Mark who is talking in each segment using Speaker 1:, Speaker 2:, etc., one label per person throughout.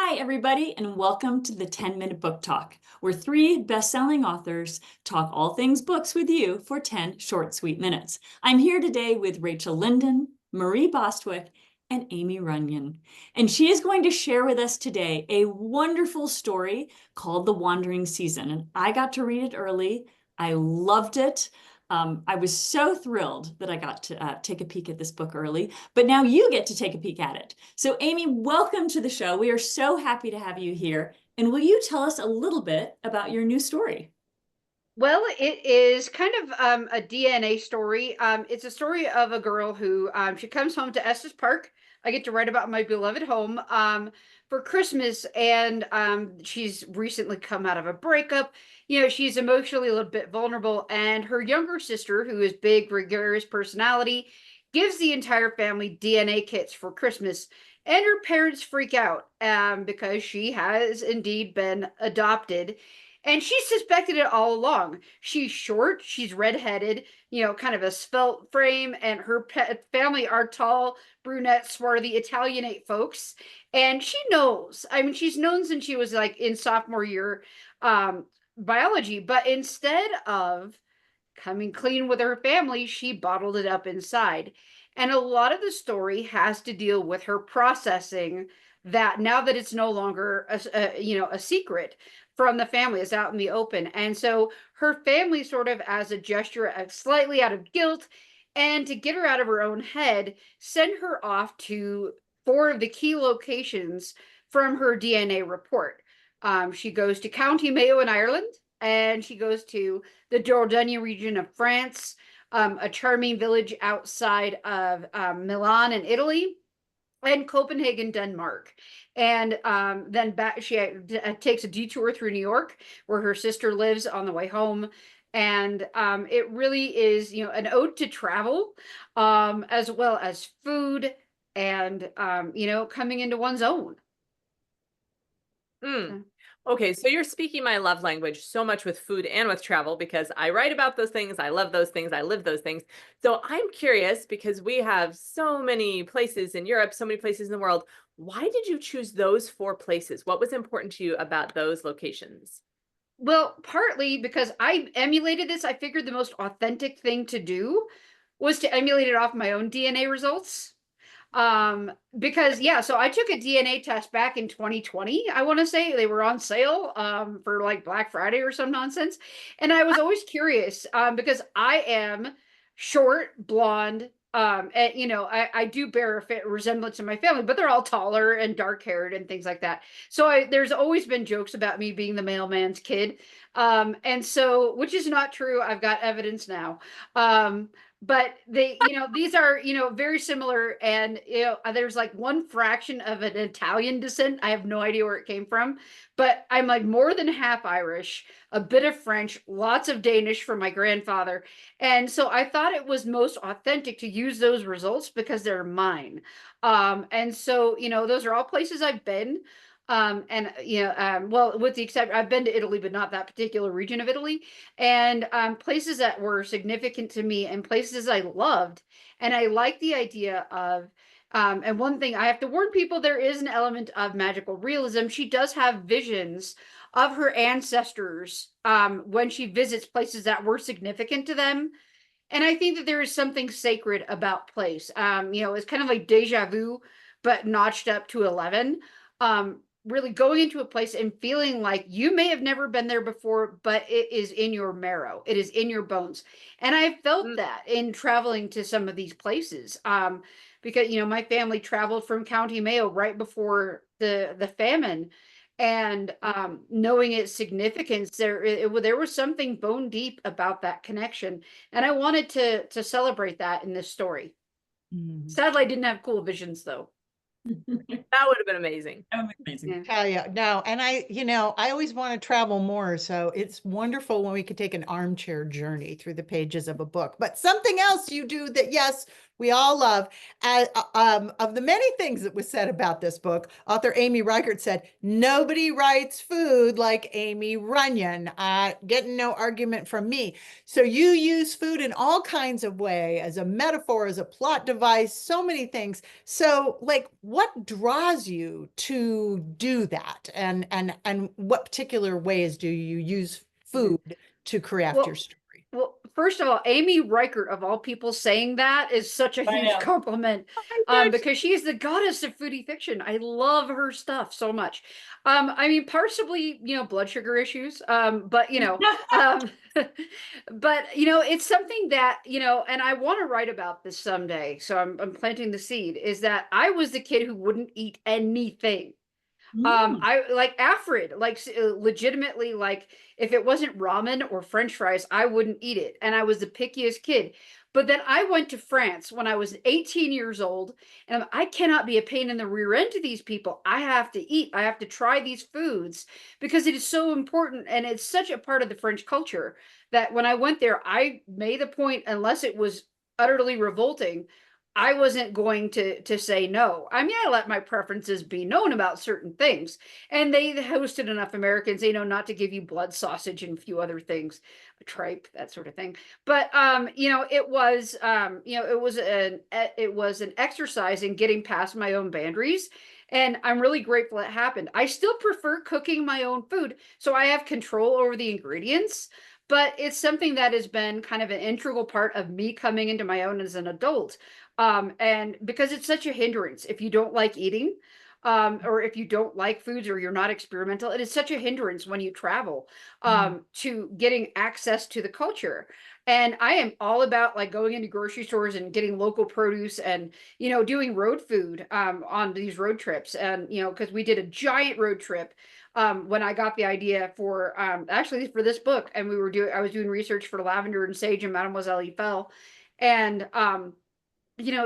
Speaker 1: Hi, everybody, and welcome to the 10-Minute Book Talk, where three best-selling authors talk all things books with you for 10 short, sweet minutes. I'm here today with Rachel Linden, Marie Bostwick, and Aimie Runyan. And she is going to share with us today a wonderful story called The Wandering Season. And I got to read it early. I loved it. I was so thrilled that I got to take a peek at this book early, but now you get to take a peek at it. So Aimie, welcome to the show. We are so happy to have you here. And will you tell us a little bit about your new story?
Speaker 2: Well, it is kind of a DNA story. It's a story of a girl who she comes home to Estes Park. I get to write about my beloved home for Christmas, and she's recently come out of a breakup. She's emotionally a little bit vulnerable, and her younger sister, who is big, gregarious personality, gives the entire family DNA kits for Christmas. And her parents freak out because she has indeed been adopted, and she suspected it all along. She's short, she's redheaded, kind of a svelte frame, and her family are tall, brunette, swarthy Italianate folks. And she knows. I mean, she's known since she was like in sophomore year biology, but instead of coming clean with her family, she bottled it up inside. And a lot of the story has to deal with her processing that now that it's no longer a secret from the family, is out in the open. And so her family, sort of as a gesture, slightly out of guilt and to get her out of her own head, send her off to four of the key locations from her DNA report. She goes to County Mayo in Ireland, and she goes to the Dordogne region of France, a charming village outside of Milan in Italy, and Copenhagen, Denmark. And then back, she takes a detour through New York, where her sister lives, on the way home. And it really is, an ode to travel, as well as food and, coming into one's own.
Speaker 3: Mm. Okay, so you're speaking my love language so much with food and with travel because I write about those things, I love those things, I live those things. So I'm curious because we have so many places in Europe, so many places in the world. Why did you choose those four places? What was important to you about those locations?
Speaker 2: Well, partly because I emulated this. I figured the most authentic thing to do was to emulate it off my own DNA results. Because yeah, so I took a DNA test back in 2020. I want to say they were on sale for like Black Friday or some nonsense. And I was always curious because I am short, blonde, and I do bear a resemblance to my family, but they're all taller and dark haired and things like that. So there's always been jokes about me being the mailman's kid. And so, which is not true. I've got evidence now. But these are, very similar. And, there's like one fraction of an Italian descent. I have no idea where it came from, but I'm like more than half Irish, a bit of French, lots of Danish from my grandfather. And so I thought it was most authentic to use those results because they're mine. And so, those are all places I've been. And well, with the exception, I've been to Italy, but not that particular region of Italy, and places that were significant to me and places I loved. And I like the idea of, and one thing I have to warn people, there is an element of magical realism. She does have visions of her ancestors when she visits places that were significant to them. And I think that there is something sacred about place. It's kind of like deja vu, but notched up to 11. Really going into a place and feeling like you may have never been there before, but it is in your marrow, it is in your bones. And I felt
Speaker 3: Mm.
Speaker 2: that in traveling to some of these places. Because my family traveled from County Mayo right before the famine, and knowing its significance, there was something bone deep about that connection, and I wanted to celebrate that in this story.
Speaker 1: Mhm.
Speaker 2: Sadly, I didn't have cool visions though.
Speaker 3: That would have been amazing.
Speaker 1: That was amazing.
Speaker 2: Yeah.
Speaker 4: Hell yeah. No, and I always want to travel more. So it's wonderful when we could take an armchair journey through the pages of a book. But something else you do that, yes, we all love. Of the many things that was said about this book, author Aimie Runyan said, "Nobody writes food like Aimie Runyan." Getting no argument from me. So you use food in all kinds of way, as a metaphor, as a plot device, so many things. So, like, what draws you to do that, and what particular ways do you use food to craft your story?
Speaker 2: Well, first of all, Aimie Reichert, of all people, saying that is such a huge compliment, because she is the goddess of foodie fiction. I love her stuff so much. I mean, possibly, blood sugar issues, but but it's something that, and I want to write about this someday. So I'm planting the seed. Is that I was the kid who wouldn't eat anything. I like Afrid, like legitimately, like if it wasn't ramen or French fries, I wouldn't eat it. And I was the pickiest kid. But then I went to France when I was 18 years old, and I cannot be a pain in the rear end to these people. I have to eat. I have to try these foods because it is so important. And it's such a part of the French culture that when I went there, I made the point, unless it was utterly revolting, I wasn't going to say no. I mean, I let my preferences be known about certain things, and they hosted enough Americans, not to give you blood sausage and a few other things, tripe, that sort of thing. But it was it was an exercise in getting past my own boundaries, and I'm really grateful it happened. I still prefer cooking my own food, so I have control over the ingredients. But it's something that has been kind of an integral part of me coming into my own as an adult. And because it's such a hindrance, if you don't like eating, or if you don't like foods, or you're not experimental, it is such a hindrance when you travel, to getting access to the culture. And I am all about like going into grocery stores and getting local produce, and, doing road food, on these road trips. And, because we did a giant road trip, when I got the idea for, actually for this book, and I was doing research for Lavender and Sage and Mademoiselle Eiffel. And,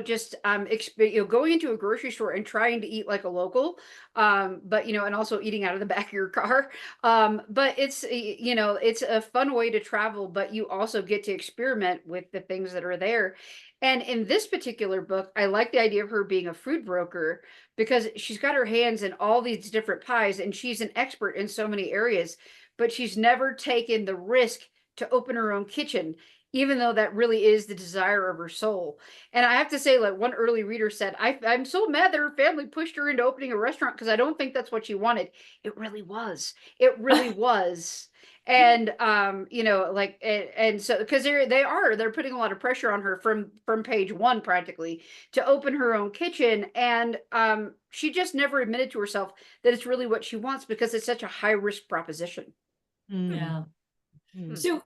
Speaker 2: just going into a grocery store and trying to eat like a local, but and also eating out of the back of your car. But it's a fun way to travel, but you also get to experiment with the things that are there. And in this particular book, I like the idea of her being a food broker, because she's got her hands in all these different pies, and she's an expert in so many areas, but she's never taken the risk to open her own kitchen, even though that really is the desire of her soul. And I have to say, like one early reader said, I'm so mad that her family pushed her into opening a restaurant, because I don't think that's what she wanted. It really was. It really was. And and so, because they're putting a lot of pressure on her from page one practically to open her own kitchen. And she just never admitted to herself that it's really what she wants, because it's such a high risk proposition.
Speaker 1: Yeah. So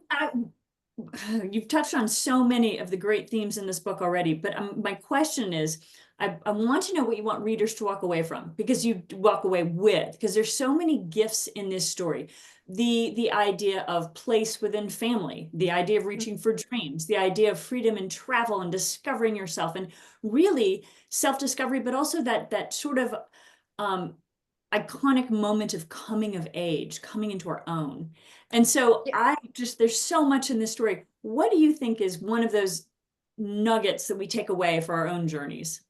Speaker 1: you've touched on so many of the great themes in this book already, but my question is, I want to know what you want readers to walk away from, because you walk away with, because there's so many gifts in this story. The idea of place within family, the idea of reaching for dreams, the idea of freedom and travel and discovering yourself, and really self-discovery, but also that sort of iconic moment of coming of age, coming into our own. And so there's so much in this story. What do you think is one of those nuggets that we take away for our own journeys?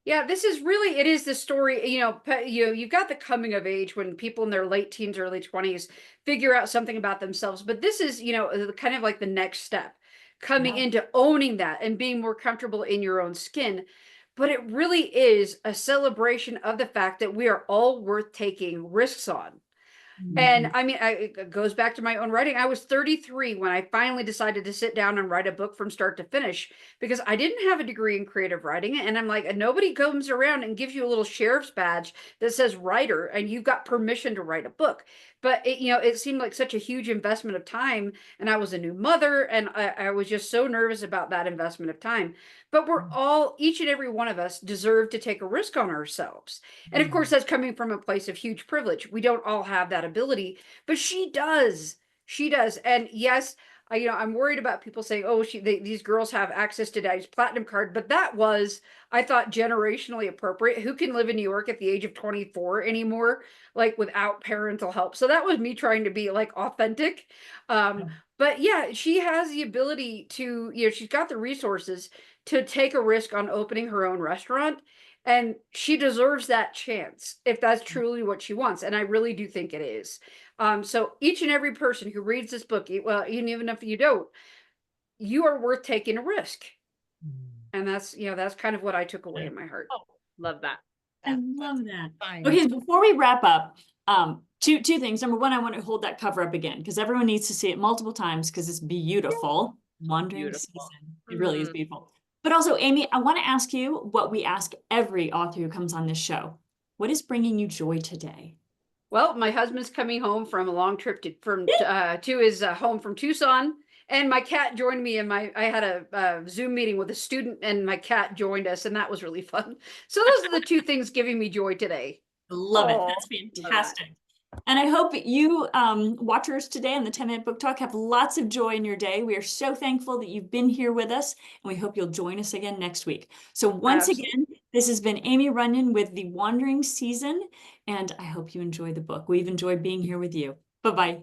Speaker 2: Yeah, it is the story, you've got the coming of age when people in their late teens, early 20s figure out something about themselves. But this is, kind of like the next step, coming into owning that and being more comfortable in your own skin. But it really is a celebration of the fact that we are all worth taking risks on. And I mean, it goes back to my own writing. I was 33 when I finally decided to sit down and write a book from start to finish, because I didn't have a degree in creative writing. And I'm like, nobody comes around and gives you a little sheriff's badge that says writer, and you've got permission to write a book. But it seemed like such a huge investment of time. And I was a new mother, and I was just so nervous about that investment of time. But each and every one of us deserve to take a risk on ourselves. And of course, that's coming from a place of huge privilege. We don't all have that ability, but she does. She does. And yes, I'm worried about people saying, oh, these girls have access to Daddy's Platinum card. But that was, I thought, generationally appropriate. Who can live in New York at the age of 24 anymore, like without parental help? So that was me trying to be like authentic. But yeah, she has the ability to, she's got the resources to take a risk on opening her own restaurant. And she deserves that chance if that's truly what she wants. And I really do think it is. So each and every person who reads this book, well, even if you don't, you are worth taking a risk. And that's, that's kind of what I took away in my heart.
Speaker 3: Oh, love that.
Speaker 1: I love that.
Speaker 4: Fine.
Speaker 1: Okay, before we wrap up, two things. Number one, I want to hold that cover up again because everyone needs to see it multiple times because it's beautiful. Wandering
Speaker 3: Beautiful.
Speaker 1: Season. It really is beautiful. But also, Aimie, I want to ask you what we ask every author who comes on this show. What is bringing you joy today?
Speaker 2: Well, my husband's coming home from a long trip to his home from Tucson, and my cat joined me. And I had a Zoom meeting with a student, and my cat joined us, and that was really fun. So those are the two things giving me joy today.
Speaker 1: Love it. That's fantastic. And I hope you watchers today on the 10-Minute Book Talk have lots of joy in your day. We are so thankful that you've been here with us, and we hope you'll join us again next week. So once again, this has been Aimie Runyan with The Wandering Season, and I hope you enjoy the book. We've enjoyed being here with you. Bye-bye.